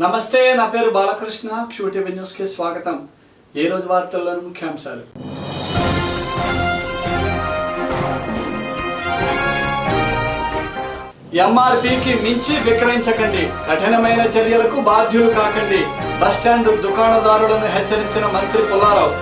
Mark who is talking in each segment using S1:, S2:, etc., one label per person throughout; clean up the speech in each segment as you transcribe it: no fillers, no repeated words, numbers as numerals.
S1: నమస్తే, నా పేరు బాలకృష్ణ. క్యూటీవీ న్యూస్ కి స్వాగతం. ఈ రోజు వార్తల్లోని ముఖ్యాంశాలు. ఎంఆర్పీకి మించి విక్రయించకండి, కఠినమైన చర్యలకు బాధ్యులు కాకండి. బస్టాండ్ దుకాణదారులను హెచ్చరించిన మంత్రి పుల్లారావు.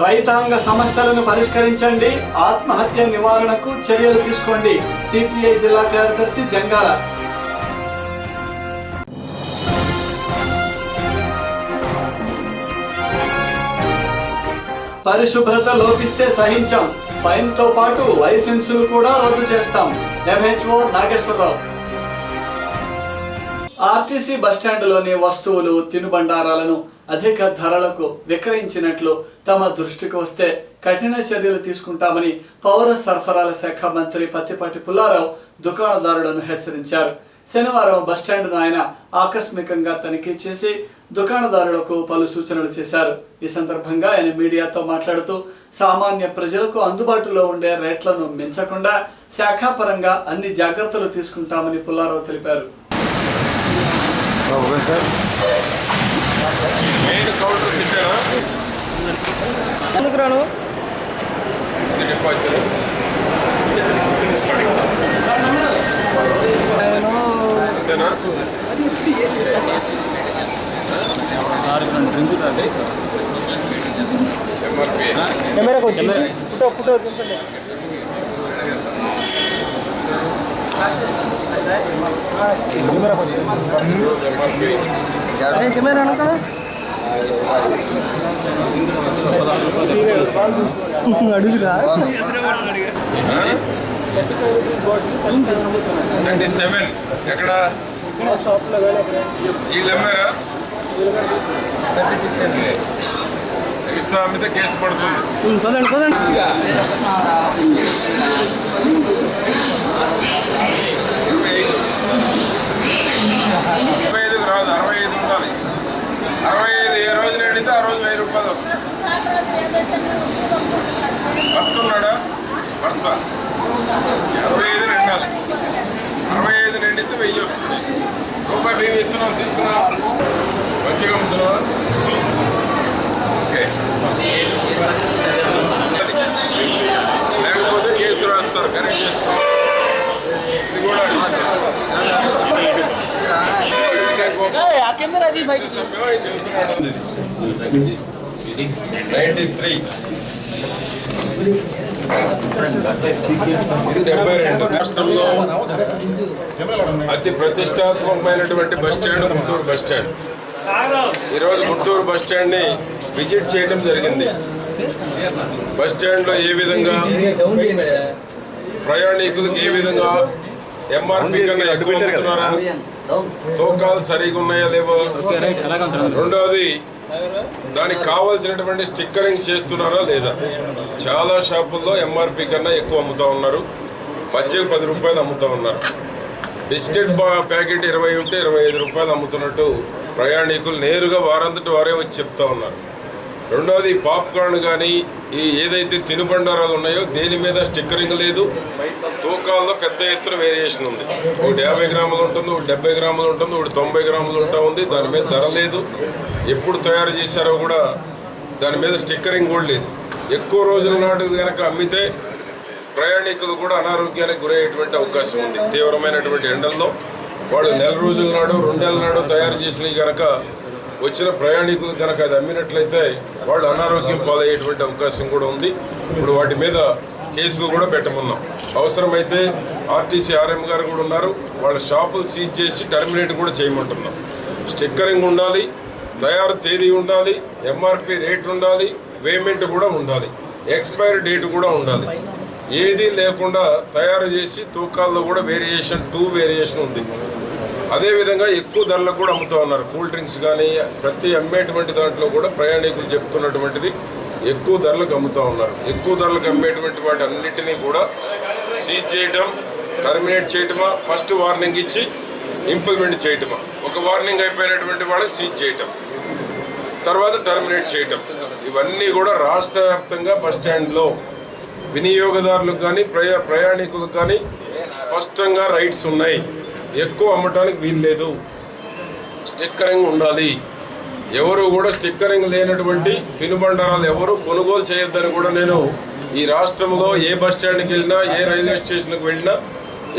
S1: రైతాంగ సమస్యలను పరిష్కరించండి, ఆత్మహత్య నివారణకు చర్యలు తీసుకోండి. సిపిఐ జిల్లా కార్యదర్శి జంగాల. పరిశుభ్రత లోపిస్తే సహించాం, ఫైన్ తో పాటు లైసెన్సులు కూడా రద్దు చేస్తాం. ఎంహెచ్ఓ నాగేశ్వరరావు. ఆర్టీసీ బస్టాండ్లోని వస్తువులు, తినుబండారాలను అధిక ధరలకు విక్రయించినట్లు తమ దృష్టికి వస్తే కఠిన చర్యలు తీసుకుంటామని పౌర సరఫరాల శాఖ మంత్రి పత్తిపాటి పుల్లారావు దుకాణదారులను హెచ్చరించారు. శనివారం బస్టాండ్ను ఆయన ఆకస్మికంగా తనిఖీ చేసి దుకాణదారులకు పలు సూచనలు చేశారు. ఈ సందర్భంగా ఆయన మీడియాతో మాట్లాడుతూ సామాన్య ప్రజలకు అందుబాటులో ఉండే రేట్లను మించకుండా శాఖాపరంగా అన్ని జాగ్రత్తలు తీసుకుంటామని పుల్లారావు తెలిపారు. ఫోటో అడుగురా.
S2: 97 ఎక్కడ వీళ్ళమ్మారా ఎక్స్ట్రా అమ్మితే కేసు పడుతుంది. 35 రాదు, 65 ఉండాలి. 65 ఏ రోజు నిండితే ఆ రోజు 1000 రూపాయలు వస్తుంది. భర్తున్నాడా భర్త 25 నిండాలి. 65 నిండితే 1000 వస్తుంది. రూపాయి మేము ఇస్తున్నాం, తీసుకున్నాం. మంచిగా అమ్ముతున్నావా? ఓకే, లేకపోతే కేసు రాస్తారు. కరెక్ట్ చేసుకో. ఇది కూడా 93 రాష్ట్రంలో అతి ప్రతిష్టాత్మకమైనటువంటి బస్టాండ్ గుంటూరు బస్టాండ్. ఈరోజు గుంటూరు బస్టాండ్ని విజిట్ చేయడం జరిగింది. బస్టాండ్లో ఏ విధంగా ప్రయాణికులకు ఏ విధంగా ఎంఆర్పీ కన్నా ఎక్కువ అమ్ముతున్నారా, తూకాలు సరిగా ఉన్నాయా లేవో, రెండవది దానికి కావాల్సినటువంటి స్టిక్కరింగ్ చేస్తున్నారా లేదా. చాలా షాపుల్లో ఎంఆర్పీ కన్నా ఎక్కువ అమ్ముతూ ఉన్నారు. మధ్యకు 10 రూపాయలు అమ్ముతూ ఉన్నారు. బిస్కెట్ ప్యాకెట్ 20 ఉంటే 25 రూపాయలు అమ్ముతున్నట్టు ప్రయాణికులు నేరుగా వారంతటి వారే వచ్చి చెప్తా ఉన్నారు. రెండవది పాప్కార్న్ కానీ ఈ ఏదైతే తినుబండారాలు ఉన్నాయో దేని మీద స్టిక్కరింగ్ లేదు. తూకాల్లో పెద్ద ఎత్తున వేరియేషన్ ఉంది. ఒకటి 50 గ్రాములు ఉంటుంది, ఒకటి 70 గ్రాములు ఉంటుంది, ఒకటి 90 గ్రాములు ఉంటా ఉంది. దాని మీద ధర లేదు. ఎప్పుడు తయారు చేశారో కూడా దాని మీద స్టిక్కరింగ్ కూడా లేదు. ఎక్కువ రోజుల నాటు కనుక అమ్మితే ప్రయాణికులు కూడా అనారోగ్యానికి గురయ్యేటువంటి అవకాశం ఉంది. తీవ్రమైనటువంటి ఎండల్లో వాళ్ళు నెల రోజుల నాడు 2 నెలల నాడు తయారు చేసినవి కనుక వచ్చిన ప్రయాణికులు కనుక అది అమ్మినట్లయితే వాళ్ళు అనారోగ్యం పాలయ్యేటువంటి అవకాశం కూడా ఉంది. ఇప్పుడు వాటి మీద కేసులు కూడా పెట్టమన్నాం. అవసరమైతే ఆర్టీసీ ఆర్ఎం గారు కూడా ఉన్నారు. వాళ్ళ షాపులు సీజ్ చేసి టర్మినేట్ కూడా చేయమంటున్నాం. స్టిక్కరింగ్ ఉండాలి, తయారు తేదీ ఉండాలి, ఎంఆర్పి రేట్ ఉండాలి, పేమెంట్ కూడా ఉండాలి, ఎక్స్పైరీ డేట్ కూడా ఉండాలి. ఏది లేకుండా తయారు చేసి తూకాల్లో కూడా వేరియేషన్ ఉంది. అదేవిధంగా ఎక్కువ ధరలకు కూడా అమ్ముతూ ఉన్నారు. కూల్ డ్రింక్స్ కానీ ప్రతి అమ్మేటువంటి దాంట్లో కూడా ప్రయాణికులు చెప్తున్నటువంటిది ఎక్కువ ధరలకు అమ్ముతూ ఉన్నారు. ఎక్కువ ధరలకు అమ్మేటువంటి వాటి అన్నిటినీ కూడా సీజ్ చేయటం, టర్మినేట్ చేయటమా, ఫస్ట్ వార్నింగ్ ఇచ్చి ఇంప్లిమెంట్ చేయటమా, ఒక వార్నింగ్ అయిపోయినటువంటి వాళ్ళకి సీజ్ చేయటం, తర్వాత టర్మినేట్ చేయటం, ఇవన్నీ కూడా రాష్ట్ర వ్యాప్తంగా బస్టాండ్లో వినియోగదారులకు కానీ ప్రయాణికులకు కానీ స్పష్టంగా రైట్స్ ఉన్నాయి. ఎక్కువ అమ్మటానికి వీల్లేదు, స్టిక్కరింగ్ ఉండాలి. ఎవరు కూడా స్టిక్కరింగ్ లేనటువంటి తినుబండారాలు ఎవరు కొనుగోలు చేయొద్దని కూడా నేను ఈ రాష్ట్రంలో ఏ బస్ స్టాండ్కి వెళ్ళినా, ఏ రైల్వే స్టేషన్కి వెళ్ళినా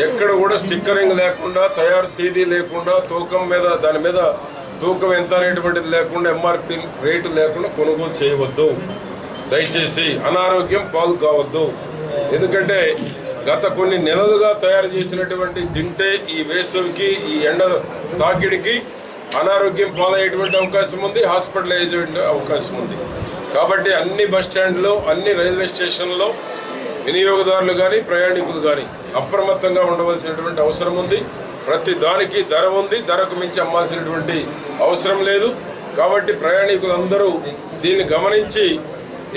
S2: ఎక్కడ కూడా స్టిక్కరింగ్ లేకుండా, తయారు తేదీ లేకుండా, తూకం మీద దాని మీద తూకం ఎంత అనేటువంటిది లేకుండా, ఎంఆర్పి రేటు లేకుండా కొనుగోలు చేయవద్దు. దయచేసి అనారోగ్యం పాలు కావద్దు. ఎందుకంటే గత కొన్ని నెలలుగా తయారు చేసినటువంటి తింటే ఈ వేసవికి, ఈ ఎండ తాకిడికి అనారోగ్యం పాలయ్యేటువంటి అవకాశం ఉంది, హాస్పిటలైజ్ అయ్యే అవకాశం ఉంది. కాబట్టి అన్ని బస్ స్టాండ్లో, అన్ని రైల్వే స్టేషన్లో వినియోగదారులు కానీ ప్రయాణికులు కానీ అప్రమత్తంగా ఉండవలసినటువంటి అవసరం ఉంది. ప్రతి దానికి ధర ఉంది, ధరకు మించి అమ్మాల్సినటువంటి అవసరం లేదు. కాబట్టి ప్రయాణికులందరూ దీన్ని గమనించి,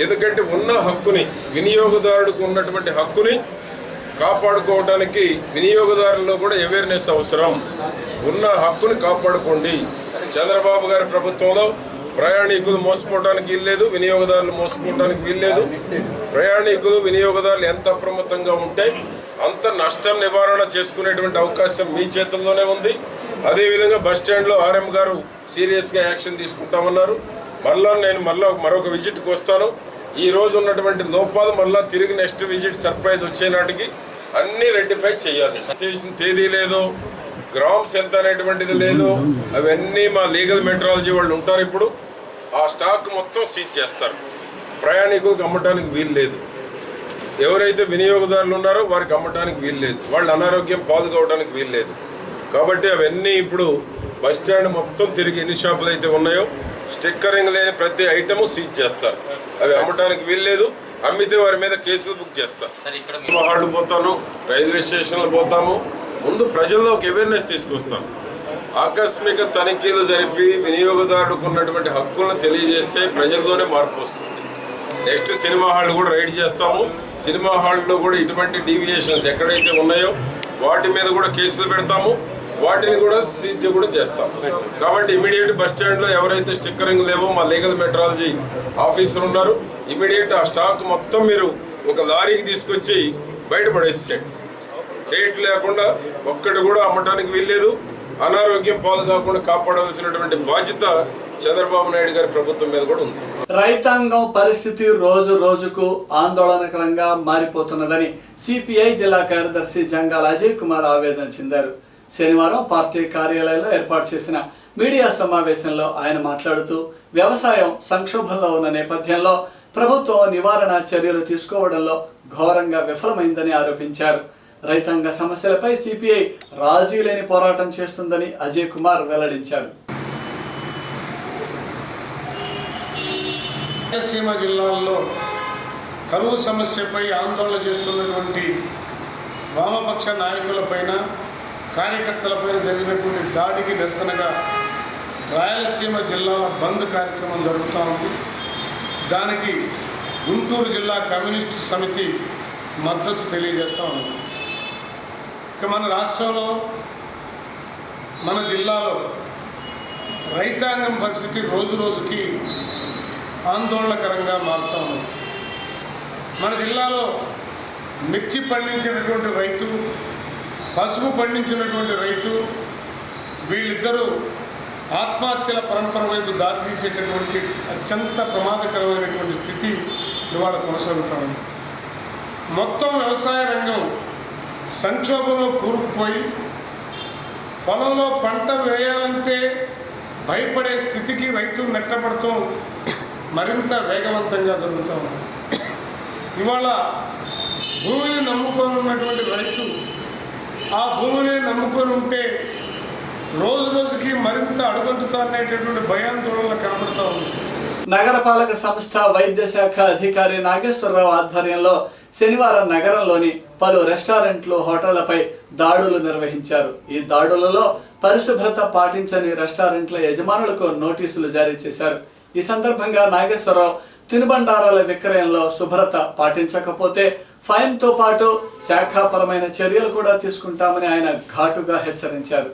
S2: ఎందుకంటే ఉన్న హక్కుని, వినియోగదారుడికి ఉన్నటువంటి హక్కుని కాపాడుకోవడానికి వినియోగదారుల్లో కూడా అవేర్నెస్ అవసరం. ఉన్న హక్కుని కాపాడుకోండి. చంద్రబాబు గారి ప్రభుత్వంలో ప్రయాణికులు మోసపోవడానికి వీల్లేదు, వినియోగదారులు మోసపోవడానికి వీల్లేదు. ప్రయాణికులు, వినియోగదారులు ఎంత అప్రమత్తంగా ఉంటే అంత నష్టం నివారణ చేసుకునేటువంటి అవకాశం మీ చేతుల్లోనే ఉంది. అదేవిధంగా బస్ స్టాండ్లో ఆర్ఎం గారు సీరియస్గా యాక్షన్ తీసుకుంటామన్నారు. నేను మరొక విజిట్కి వస్తాను. ఈ రోజు ఉన్నటువంటి లోపాలు మళ్ళీ తిరిగి నెక్స్ట్ విజిట్ సర్ప్రైజ్ వచ్చే నాటికి అన్నీ రెక్టిఫై చేయాలి. చేసిన తేదీ లేదు, గ్రామ్స్ ఎంత అనేటువంటిది లేదు, అవన్నీ మా లీగల్ మెట్రాలజీ వాళ్ళు ఉంటారు. ఇప్పుడు ఆ స్టాక్ మొత్తం సీజ్ చేస్తారు. ప్రయాణికులకు అమ్మటానికి వీలు లేదు. ఎవరైతే వినియోగదారులు ఉన్నారో వారికి అమ్మటానికి వీలు లేదు, వాళ్ళు అనారోగ్యం పాలు కావడానికి వీలు లేదు. కాబట్టి అవన్నీ ఇప్పుడు బస్ స్టాండ్ మొత్తం తిరిగి ఎన్ని షాపులు అయితే ఉన్నాయో స్టిక్కరింగ్ లేని ప్రతి ఐటము సీజ్ చేస్తారు. అవి అమ్మటానికి వీల్లేదు. అమ్మితే వారి మీద కేసులు బుక్ చేస్తారు. హాళ్ళు పోతాను, రైల్వే స్టేషన్లు పోతాము. ముందు ప్రజల్లో ఒక అవేర్నెస్ తీసుకొస్తాం. ఆకస్మిక తనిఖీలు జరిపి వినియోగదారులకు ఉన్నటువంటి హక్కులను తెలియజేస్తే ప్రజల్లోనే మార్పు వస్తుంది. నెక్స్ట్ సినిమా హాళ్ళు కూడా రైడ్ చేస్తాము. సినిమా హాల్లో కూడా ఇటువంటి డీవియేషన్స్ ఎక్కడైతే ఉన్నాయో వాటి మీద కూడా కేసులు పెడతాము. వాటిని కూడా సీజ్ కూడా చేస్తాం. కాబట్టి ఇమీడియట్ బస్ స్టాండ్లో ఎవరైతే స్టిక్కరింగ్ లేవో మా లీగల్ మెట్రాలజీ ఆఫీసర్ ఉన్నారు, ఇమీడియట్ ఆ స్టాక్ మొత్తం మీరు ఒక లారీకి తీసుకొచ్చి బయటపడేసేయండి. డేట్ లేకుండా ఒక్కటి కూడా అమ్మటానికి వీల్లేదు. అనారోగ్యం పాలు కాకుండా కాపాడవలసినటువంటి బాధ్యత చంద్రబాబు నాయుడు గారి ప్రభుత్వం మీద కూడా ఉంది.
S1: రైతాంగం పరిస్థితి రోజు రోజుకు ఆందోళనకరంగా మారిపోతున్నదని సిపిఐ జిల్లా కార్యదర్శి జంగాల అజయ్ కుమార్ ఆవేదన చెందారు. శనివారం పార్టీ కార్యాలయంలో ఏర్పాటు చేసిన మీడియా సమావేశంలో ఆయన మాట్లాడుతూ, వ్యవసాయం సంక్షోభంలో ఉన్న నేపథ్యంలో ప్రభుత్వం నివారణ చర్యలు తీసుకోవడంలో ఘోరంగా విఫలమైందని ఆరోపించారు. రైతాంగ సమస్యలపై సిపిఐ రాజీ లేని పోరాటం చేస్తుందని అజయ్ కుమార్ వెల్లడించారు.
S3: రాయలసీమ జిల్లాల్లో కరువు సమస్యపై ఆందోళన చేస్తున్నటువంటి వామపక్ష నాయకులపైన, కార్యకర్తలపై జరిగినటువంటి దాడికి నిరసనగా రాయలసీమ జిల్లాల బంద్ కార్యక్రమం జరుగుతూ ఉంది. దానికి గుంటూరు జిల్లా కమ్యూనిస్టు సమితి మద్దతు తెలియజేస్తూ ఉంది. ఇక మన రాష్ట్రంలో, మన జిల్లాలో రైతాంగం పరిస్థితి రోజు రోజుకి ఆందోళనకరంగా మారుతూ ఉంది. మన జిల్లాలో మిర్చి పండించినటువంటి రైతు, పసుపు పండించినటువంటి రైతు, వీళ్ళిద్దరూ ఆత్మహత్యల పరంపర వైపు దారితీసేటటువంటి అత్యంత ప్రమాదకరమైనటువంటి స్థితి ఇవాళ కొనసాగుతూ ఉంది. మొత్తం వ్యవసాయ రంగం సంక్షోభంలో కూరుకుపోయి పొలంలో పంట వేయాలంటే భయపడే స్థితికి రైతు నెట్టబడుతూ మరింత వేగవంతంగా జరుగుతూ ఉంది. ఇవాళ భూమిని నమ్ముకొని ఉన్నటువంటి రైతు ఆ భూమిని నమ్ముకొని ఉంటే రోజు రోజుకి మరింత అడుగంటుతారనేటటువంటి భయాందోళన కనబడుతూ ఉంది.
S1: నగరపాలక సంస్థ వైద్య శాఖ అధికారి నాగేశ్వరరావు ఆధ్వర్యంలో శనివారం నగరంలోని పలు రెస్టారెంట్లు, హోటళ్లపై దాడులు నిర్వహించారు. ఈ దాడులలో పరిశుభ్రత పాటించని రెస్టారెంట్ల యజమానులకు నోటీసులు జారీ చేశారు. ఈ సందర్భంగా నాగేశ్వరరావు తినుబండారాల విక్రయంలో శుభ్రత పాటించకపోతే ఫైన్తో పాటు శాఖాపరమైన చర్యలు కూడా తీసుకుంటామని ఆయన ఘాటుగా హెచ్చరించారు.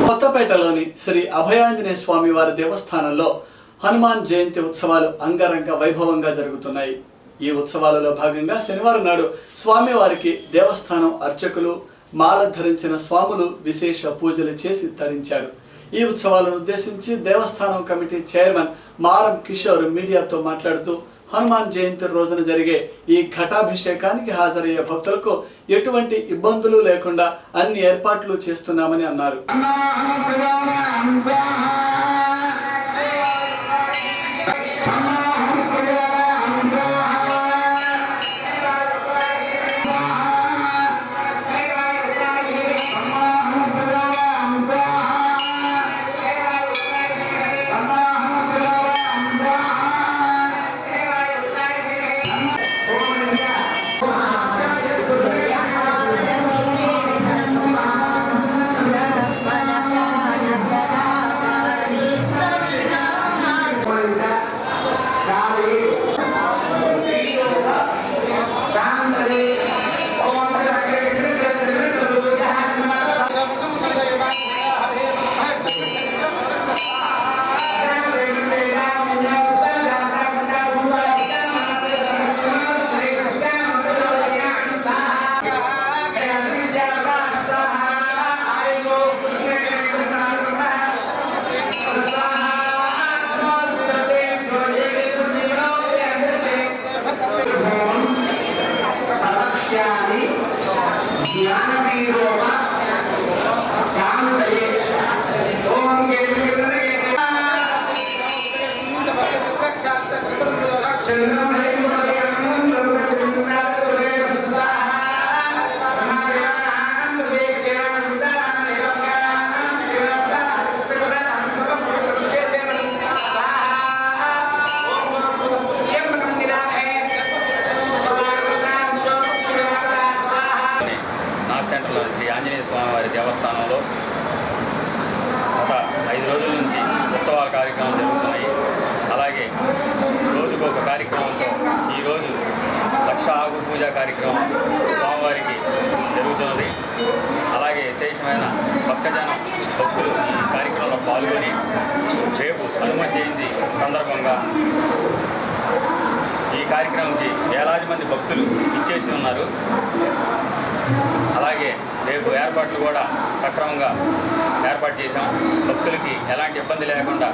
S1: కొత్తపేటలోని శ్రీ అభయాంజనేయ స్వామి వారి దేవస్థానంలో హనుమాన్ జయంతి ఉత్సవాలు అంగరంగ వైభవంగా జరుగుతున్నాయి. ఈ ఉత్సవాలలో భాగంగా శనివారం నాడు స్వామివారికి దేవస్థానం అర్చకులు మాల ధరించిన స్వాములు విశేష పూజలు చేసి తరించారు. ఈ ఉత్సవాలను ఉద్దేశించి దేవస్థానం కమిటీ చైర్మన్ మారం కిషోర్ మీడియాతో మాట్లాడుతూ హనుమాన్ జయంతి రోజున జరిగే ఈ ఘటాభిషేకానికి హాజరయ్యే భక్తులకు ఎటువంటి ఇబ్బందులు లేకుండా అన్ని ఏర్పాట్లు చేస్తున్నామని అన్నారు.
S4: శ్రీ ఆంజనేయ స్వామివారి దేవస్థానంలో గత 5 రోజుల నుంచి ఉత్సవాల కార్యక్రమాలు జరుగుతున్నాయి. అలాగే రోజుకు ఒక కార్యక్రమంతో ఈరోజు లక్ష ఆకు పూజ కార్యక్రమం స్వామివారికి జరుగుతున్నది. అలాగే విశేషమైన భక్తజనం భక్తులు ఈ కార్యక్రమంలో పాల్గొని రేపు హనుమత్ జయంతి సందర్భంగా ఈ కార్యక్రమంకి వేలాది మంది భక్తులు ఇచ్చేసి ఉన్నారు. అలాగే రేపు ఏర్పాట్లు కూడా సక్రమంగా ఏర్పాటు చేశాం. భక్తులకి ఎలాంటి ఇబ్బంది లేకుండా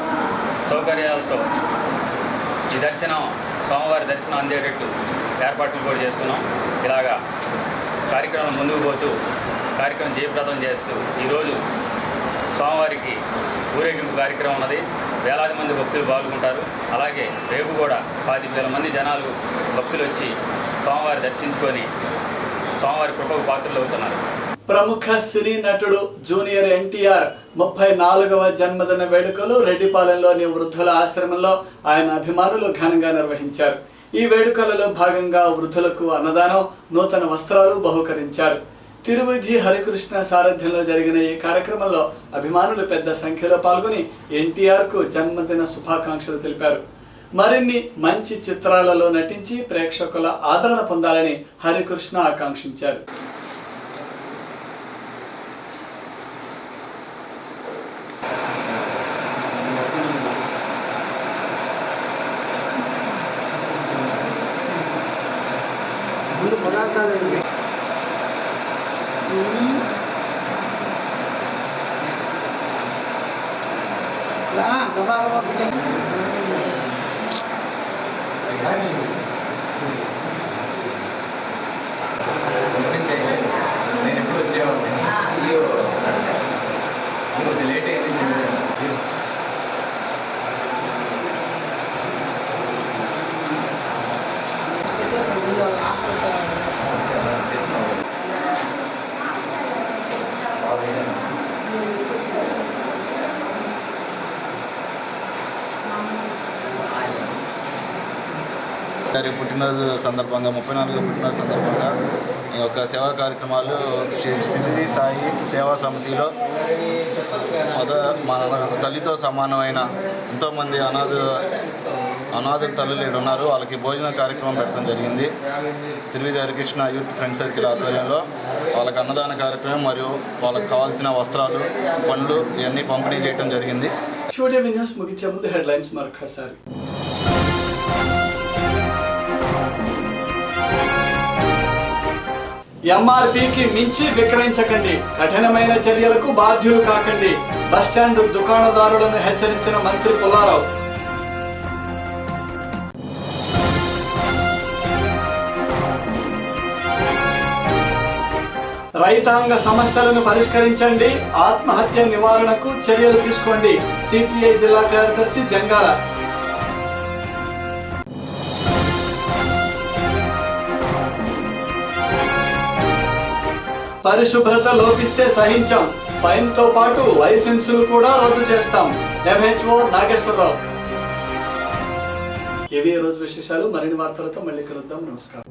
S4: సౌకర్యాలతో ఈ దర్శనం స్వామివారి దర్శనం అందేటట్టు ఏర్పాట్లు కూడా చేసుకున్నాం. ఇలాగా కార్యక్రమం ముందుకు పోతూ కార్యక్రమం జయప్రదం చేస్తూ ఈరోజు స్వామివారికి ఊరేగింపు కార్యక్రమం ఉన్నది. వేలాది మంది భక్తులు పాల్గొంటారు. అలాగే రేపు కూడా 10,000 మంది జనాలు భక్తులు వచ్చి స్వామివారి దర్శించుకొని స్వామివారి కృపకు పాత్రలు అవుతున్నారు.
S1: ప్రముఖ సినీ నటుడు జూనియర్ ఎన్టీఆర్ 34వ జన్మదిన వేడుకలు రెడ్డిపాలెంలోని వృద్ధుల ఆశ్రమంలో ఆయన అభిమానులు ఘనంగా నిర్వహించారు. ఈ వేడుకలలో భాగంగా వృద్ధులకు అన్నదానం, నూతన వస్త్రాలు బహుకరించారు. తిరువిధి హరికృష్ణ సారథ్యంలో జరిగిన ఈ కార్యక్రమంలో అభిమానులు పెద్ద సంఖ్యలో పాల్గొని ఎన్టీఆర్కు జన్మదిన శుభాకాంక్షలు తెలిపారు. మరిన్ని మంచి చిత్రాలలో నటించి ప్రేక్షకుల ఆదరణ పొందాలని హరికృష్ణ ఆకాంక్షించారు.
S5: నేను ఎప్పుడు వచ్చేవాడిని. అయ్యో కొంచెం లేట్ అయింది.
S6: గారి పుట్టినరోజు సందర్భంగా 34వ పుట్టినరోజు సందర్భంగా ఈ యొక్క సేవా కార్యక్రమాలు శ్రీ సాయి సేవా సమితిలో మన తల్లితో సమానమైన ఎంతోమంది అనాథ తల్లులు ఇక్కడ ఉన్నారు. వాళ్ళకి భోజన కార్యక్రమం పెట్టడం జరిగింది. Tiruvidhi Harikrishna youth friend circle ఆధ్వర్యంలో వాళ్ళకి అన్నదాన కార్యక్రమం మరియు వాళ్ళకి కావాల్సిన వస్త్రాలు, పండ్లు ఇవన్నీ పంపిణీ చేయడం జరిగింది.
S1: QTV న్యూస్ ముగించే ముందు హెడ్లైన్స్ మరొకసారి. ఎంఆర్పీకి మించి విక్రయించకండి, కఠినమైన చర్యలకు బాధ్యులు కాకండి. బస్టాండ్ దుకాణదారులను హెచ్చరించిన మంత్రి పుల్లారావు. రైతాంగ సమస్యలను పరిష్కరించండి, ఆత్మహత్య నివారణకు చర్యలు తీసుకోండి. సిపిఐ జిల్లా కార్యదర్శి జంగాల. పరిశుభ్రత లోపిస్తే సహించాం, ఫైన్ తో పాటు లైసెన్సులు కూడా రద్దు చేస్తాం. MHO నాగేశ్వరరావు. ఇవి రోజు విశేషాలు. మరిన్ని వార్తలతో మళ్ళీ కలుద్దాం. నమస్కారం.